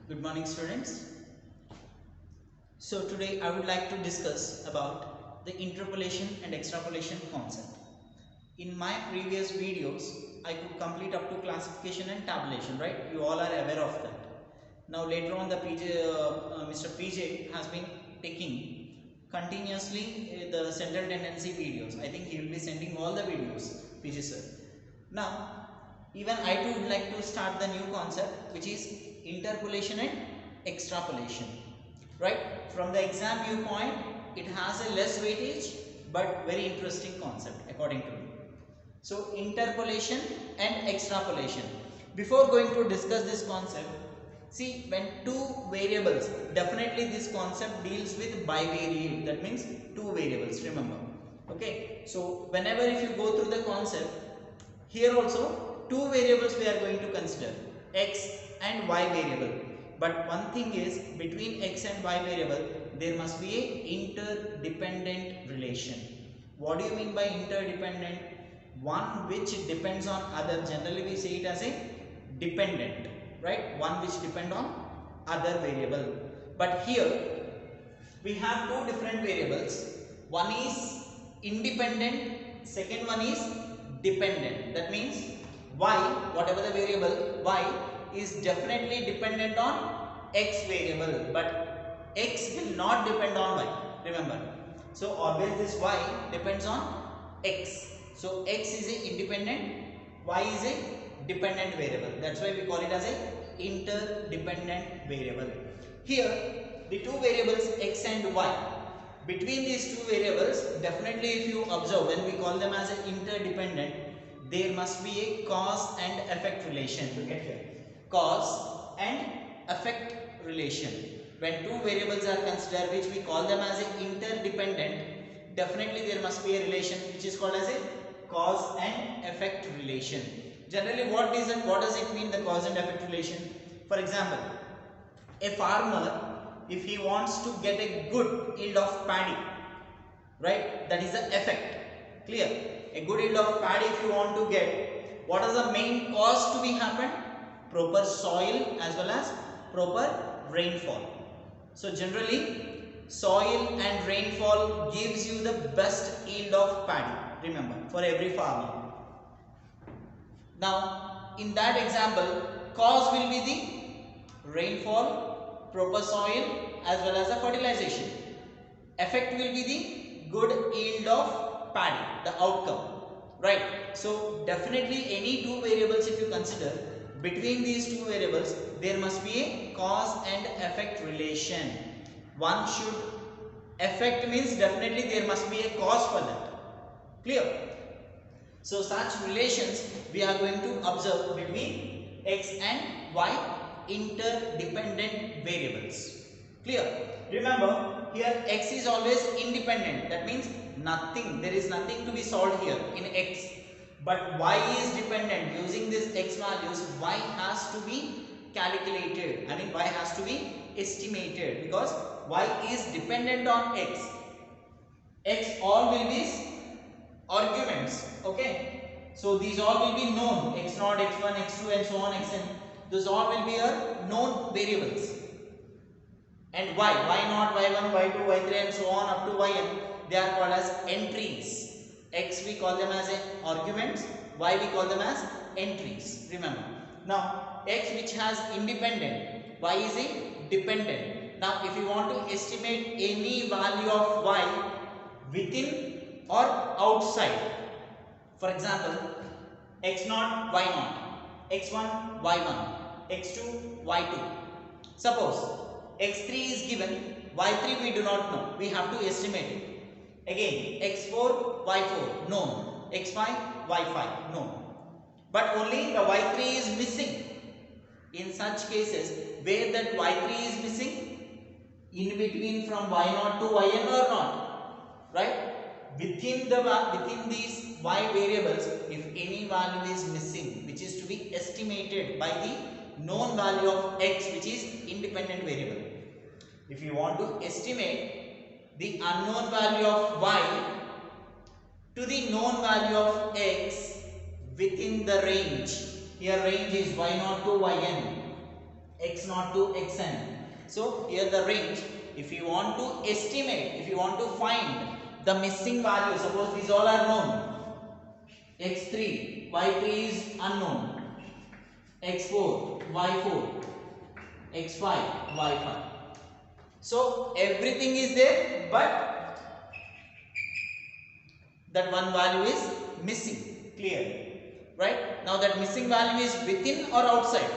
Good morning, students. So today I would like to discuss about the interpolation and extrapolation concept. In my previous videos, I could complete up to classification and tabulation, right? You all are aware of that. Now later on, the Mr. PJ has been taking continuously the central tendency videos. I think he will be sending all the videos, PJ sir. Now, even I too would like to start the new concept, which is interpolation and extrapolation. Right? From the exam viewpoint, it has a less weightage, but very interesting concept according to me. So, interpolation and extrapolation. Before going to discuss this concept, see, when two variables, definitely this concept deals with bivariate, that means two variables, remember. Okay, so whenever if you go through the concept, here also two variables we are going to consider, x and y variable. But one thing is, between x and y variable, there must be a interdependent relation. What do you mean by interdependent? One which depends on other. Generally we say it as a dependent, right? One which depend on other variable. But here we have two different variables. One is independent, second one is dependent. That means y, whatever the variable y, is definitely dependent on x variable, but x will not depend on y, remember. So always this y depends on x. So x is a independent, y is a dependent variable. That's why we call it as a interdependent variable. Here the two variables x and y, between these two variables, definitely if you observe, when we call them as an interdependent, there must be a cause and effect relation. Look at here, cause and effect relation. When two variables are considered which we call them as a interdependent, definitely there must be a relation which is called as a cause and effect relation. Generally what does it mean, the cause and effect relation? For example, a farmer, if he wants to get a good yield of paddy, right, that is the effect, clear? A good yield of paddy if you want to get, what is the main cause to be happen? Proper soil as well as proper rainfall. So generally soil and rainfall gives you the best yield of paddy, remember, for every farmer. Now in that example, cause will be the rainfall, proper soil as well as the fertilization. Effect will be the good yield of paddy, the outcome, right? So definitely any two variables if you consider, between these two variables there must be a cause and effect relation. One should, effect means definitely there must be a cause for that, clear? So such relations we are going to observe between x and y interdependent variables, clear? Remember here x is always independent, that means nothing, there is nothing to be solved here in x. But y is dependent. Using this x values, y has to be calculated. I mean y has to be estimated, because y is dependent on x. X all will be arguments. Okay. So these all will be known. x0, x1, x2 and so on, xn. Those all will be known variables. And y, y0, y1, y2, y3 and so on up to yn, they are called as entries. X we call them as arguments, y we call them as entries, remember. Now x which has independent, y is a dependent. Now if you want to estimate any value of y within or outside, for example x0, y0, x1, y1, x2, y2. Suppose x3 is given, y3 we do not know, we have to estimate it. Again, x4, y4 known, x5, y5 known, but only the y3 is missing. In such cases where that y3 is missing, in between from y0 to yn or not, right? Within these y variables, if any value is missing which is to be estimated by the known value of x, which is independent variable, if you want to estimate the unknown value of y to the known value of x within the range, here range is y0 to yn, x0 to xn. So here the range, if you want to estimate, if you want to find the missing value, suppose these all are known, x3, y3 is unknown, x4, y4, x5, y5. So everything is there, but that one value is missing, clear, right? Now that missing value is within or outside?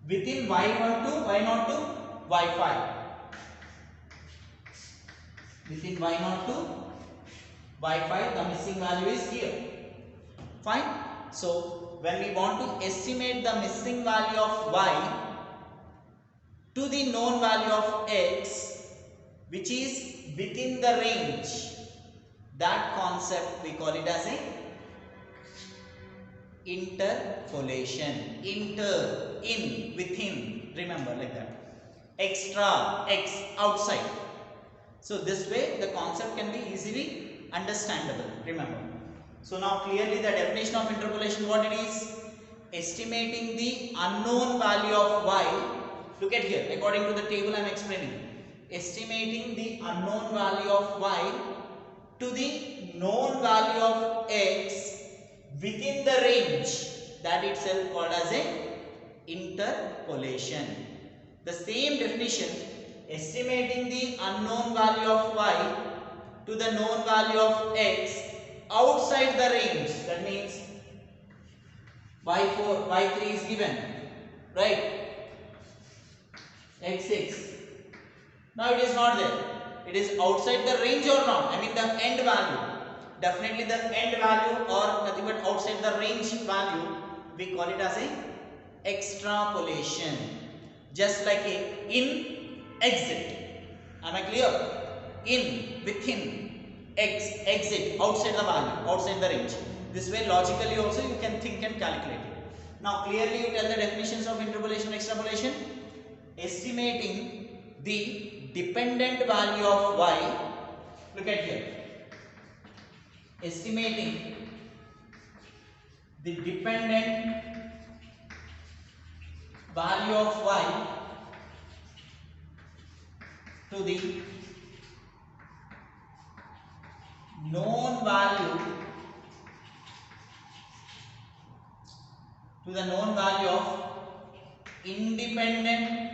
Within y1 to y0 to y5. Within y0 to y5, the missing value is here. Fine. So when we want to estimate the missing value of y to the known value of x, which is within the range, that concept we call it as a interpolation. Inter, in, within, remember, like that. Extra, x, outside. So this way the concept can be easily understandable, remember. So now clearly the definition of interpolation, what it is? Estimating the unknown value of y. Look at here, according to the table I am explaining. Estimating the unknown value of y to the known value of x within the range, that itself called as a interpolation. The same definition, estimating the unknown value of y to the known value of x outside the range, that means y4, y3 is given, right? x6. Now it is not there. It is outside the range or not? I mean the end value. Definitely the end value or nothing but outside the range value, we call it as a extrapolation. Just like a in, exit. Am I clear? In, within, exit, outside the value, outside the range. This way logically also you can think and calculate it. Now clearly you tell the definitions of interpolation, extrapolation. Estimating the dependent value of y. Look at here. Estimating the dependent value of y to the known value of independent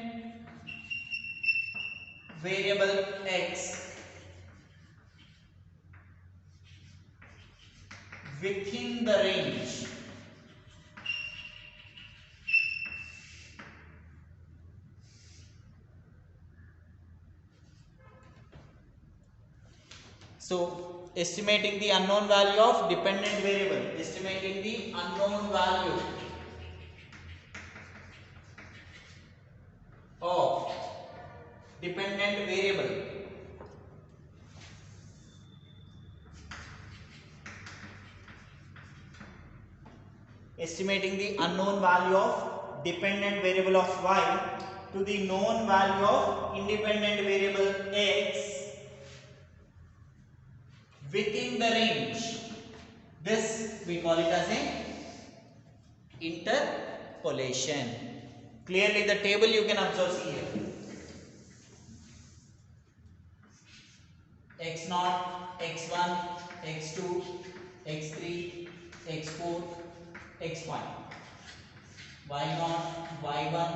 variable x within the range. So estimating the unknown value of dependent variable, estimating the unknown value of dependent variable estimating the unknown value of dependent variable of y to the known value of independent variable x within the range. This we call it as a interpolation. Clearly the table you can observe here. x0, x1, x2, x3, x4, x5, y0, y1,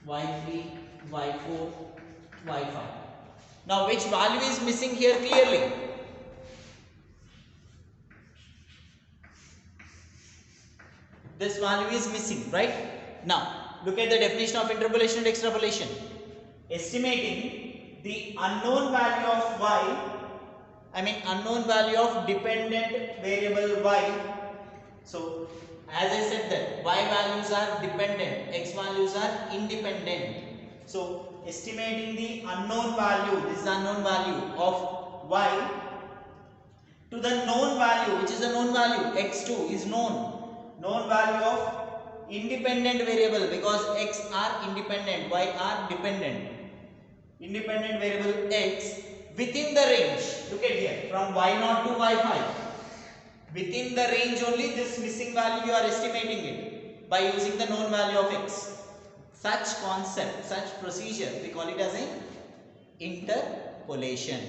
y3, y4, y5. Now which value is missing here clearly? This value is missing, right? Now look at the definition of interpolation and extrapolation. Estimating the unknown value of y, unknown value of dependent variable y. So as I said that y values are dependent, x values are independent. So estimating the unknown value, this is the unknown value of y to the known value, which is the known value, x2 is known value of independent variable, because x are independent, y are dependent. Independent variable x within the range. Look at here, from y0 to y5. Within the range only this missing value you are estimating it. by using the known value of x. Such concept, such procedure, we call it as an interpolation.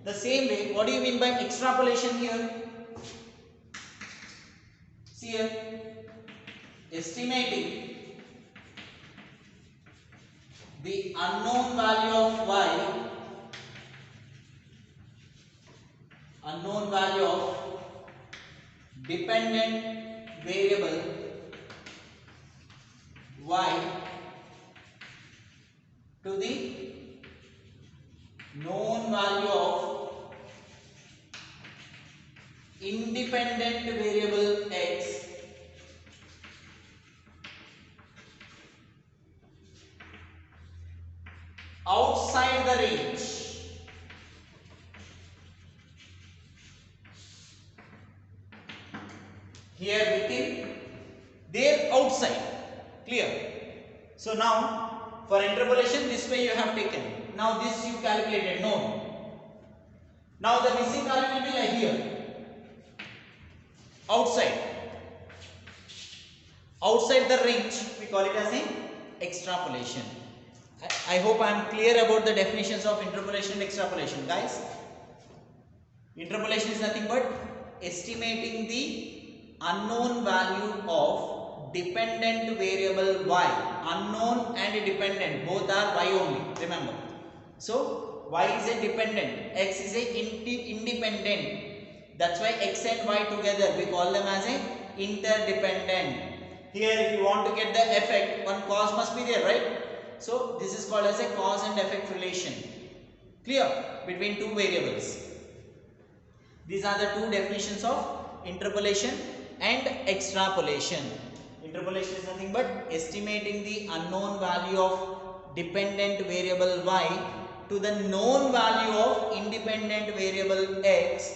The same way, what do you mean by extrapolation here? See here, estimating the unknown value of y, unknown value of dependent variable y to the known value of independent variable x outside the range here within, there outside. Clear? So now for interpolation, this way you have taken. Now this you calculated known. Now the missing value will be like here, outside. Outside the range, we call it as an extrapolation. I hope I am clear about the definitions of interpolation and extrapolation, guys. Interpolation is nothing but estimating the unknown value of dependent variable y. Unknown and dependent, both are y only, remember. So y is a dependent, x is a independent. That's why x and y together we call them as a interdependent. Here if you want to get the effect, one cause must be there, right? So this is called as a cause and effect relation. Clear? Between two variables. These are the two definitions of interpolation and extrapolation. Interpolation is nothing but estimating the unknown value of dependent variable y to the known value of independent variable x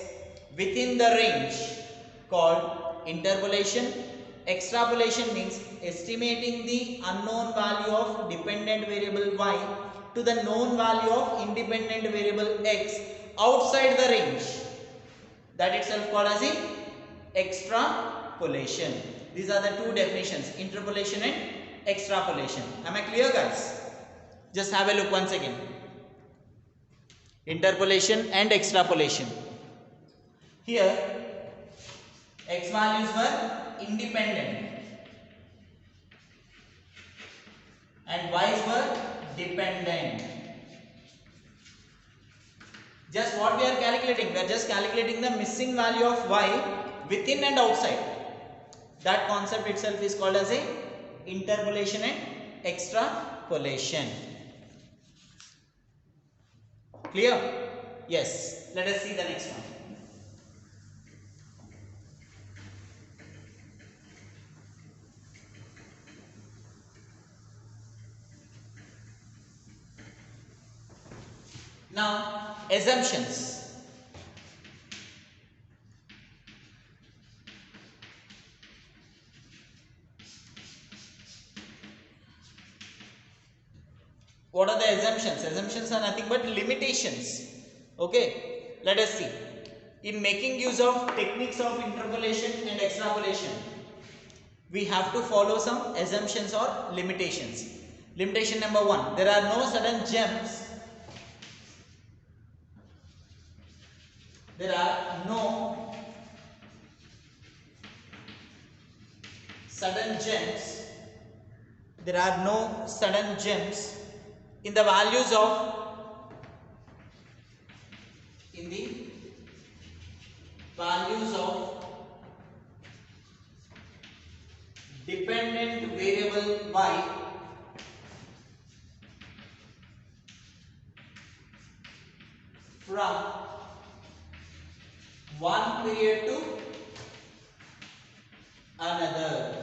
within the range called interpolation. Extrapolation means estimating the unknown value of dependent variable y to the known value of independent variable x outside the range. That itself called as a extrapolation. These are the two definitions, interpolation and extrapolation. Am I clear, guys? Just have a look once again. Interpolation and extrapolation. Here, x values were independent and y's were dependent. Just what we are calculating? We are just calculating the missing value of y within and outside. That concept itself is called as a interpolation and extrapolation. Clear? Yes. Let us see the next one. Now, assumptions. What are the assumptions? Assumptions are nothing but limitations. Okay, let us see. In making use of techniques of interpolation and extrapolation, we have to follow some assumptions or limitations. Limitation number 1, there are no sudden jumps. There are no sudden jumps. There are no sudden jumps in the values of dependent variable y from one period to another.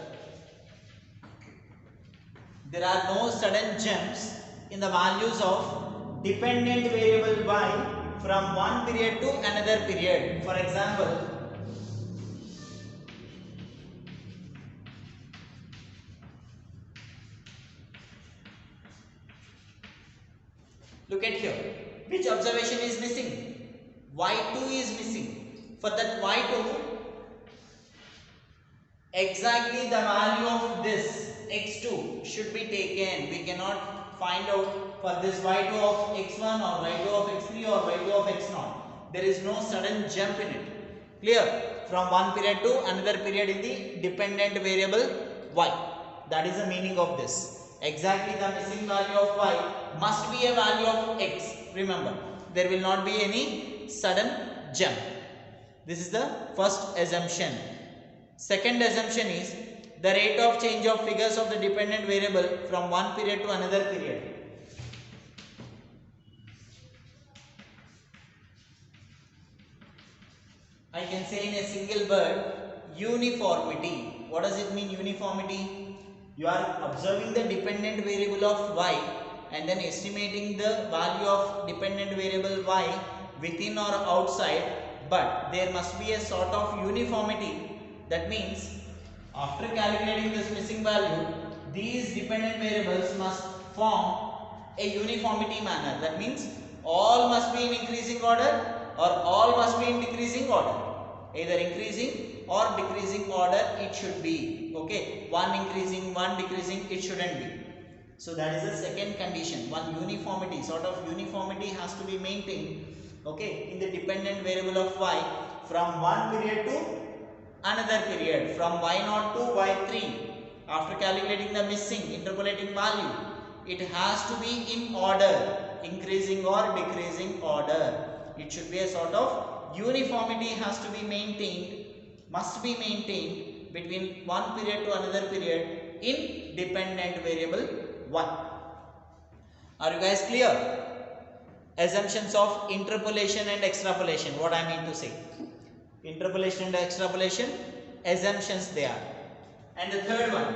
There are no sudden jumps in the values of dependent variable y from one period to another period. For example, look at here. Which observation is missing? y2 is missing. For that y2, exactly the value of this x2 should be taken. We cannot find out for this y2 of x1 or y2 of x3 or y2 of x0. There is no sudden jump in it. Clear? From one period to another period in the dependent variable y. That is the meaning of this. Exactly the missing value of y must be a value of x. Remember, there will not be any sudden jump. This is the first assumption. Second assumption is the rate of change of figures of the dependent variable from one period to another period. I can say in a single word, uniformity. What does it mean, uniformity? You are observing the dependent variable of y and then estimating the value of dependent variable y within or outside, but there must be a sort of uniformity. That means after calculating this missing value, these dependent variables must form a uniformity manner. That means all must be in increasing order or all must be in decreasing order. Either increasing or decreasing order it should be. Okay, one increasing, one decreasing, it shouldn't be. So that is the second condition. One uniformity, sort of uniformity has to be maintained, okay, in the dependent variable of y from one period to another period, from y0 to y3. After calculating the missing interpolating value, it has to be in order, increasing or decreasing order. It should be a sort of uniformity has to be maintained, must be maintained between one period to another period in dependent variable y. Are you guys clear? Assumptions of interpolation and extrapolation, what I mean to say. Interpolation and extrapolation, assumptions they are. And the third one,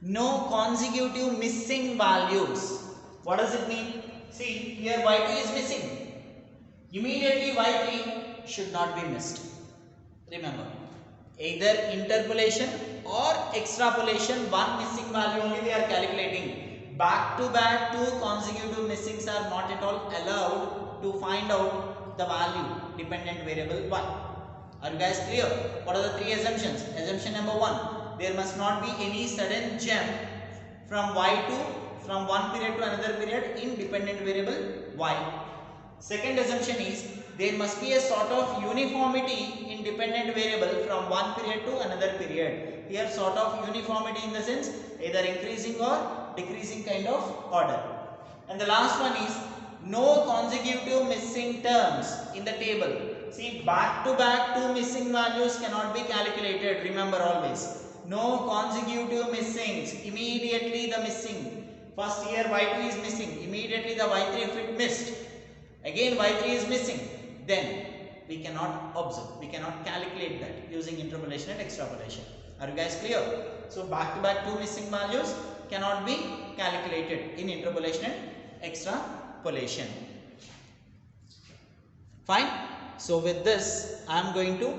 no consecutive missing values. What does it mean? See, here y2 is missing. Immediately y3 should not be missed. Remember, either interpolation or extrapolation, one missing value only they are calculating. Back to back two consecutive missings are not at all allowed to find out the value dependent variable y. Are you guys clear? What are the three assumptions? Assumption number one, there must not be any sudden jump from from one period to another period in dependent variable y. Second assumption is there must be a sort of uniformity in dependent variable from one period to another period. Here sort of uniformity in the sense either increasing or decreasing kind of order. And the last one is no consecutive missing terms in the table. See, back to back two missing values cannot be calculated. Remember always. No consecutive missings. Immediately the missing. First here y2 is missing. Immediately the y3 if it missed. Again y3 is missing. Then we cannot observe. We cannot calculate that using interpolation and extrapolation. Are you guys clear? So back to back two missing values cannot be calculated in interpolation and extrapolation. Fine. So with this I am going to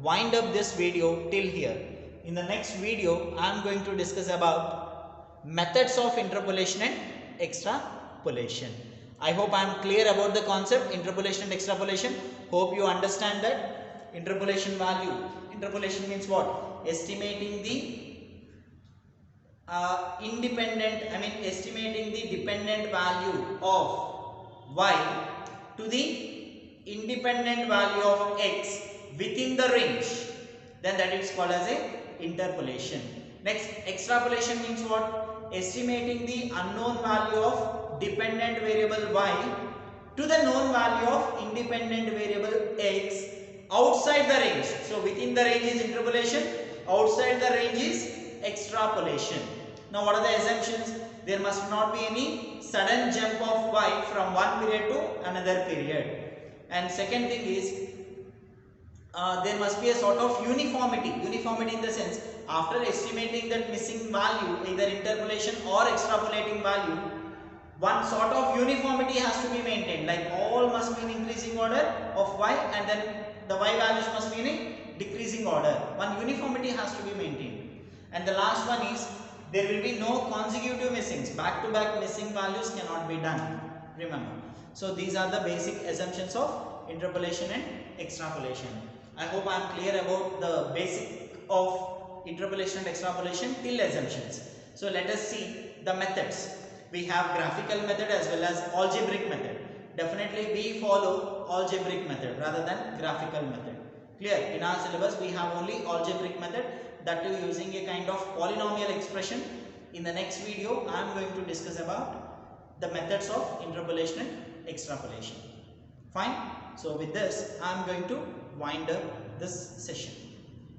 wind up this video till here. In the next video I am going to discuss about methods of interpolation and extrapolation. I hope I am clear about the concept interpolation and extrapolation. Hope you understand that interpolation value. Interpolation means what? Estimating the estimating the dependent value of y to the independent value of x within the range. Then that is called as a interpolation. Next, extrapolation means what? Estimating the unknown value of dependent variable y to the known value of independent variable x outside the range. So within the range is interpolation, outside the range is extrapolation. Now what are the assumptions? There must not be any sudden jump of y from one period to another period. And second thing is there must be a sort of uniformity. Uniformity in the sense after estimating that missing value, either interpolation or extrapolating value, one sort of uniformity has to be maintained. Like all must be in increasing order of y and then the y values must be in a decreasing order. One uniformity has to be maintained. And the last one is there will be no consecutive missings. Back to back missing values cannot be done. Remember. So these are the basic assumptions of interpolation and extrapolation. I hope I am clear about the basic of interpolation and extrapolation till assumptions. So let us see the methods. We have graphical method as well as algebraic method. Definitely we follow algebraic method rather than graphical method. Clear? In our syllabus we have only algebraic method, that too using a kind of polynomial expression. In the next video I am going to discuss about the methods of interpolation and extrapolation. Fine? So with this I am going to wind up this session.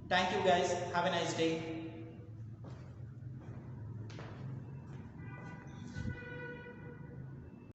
Thank you guys. Have a nice day.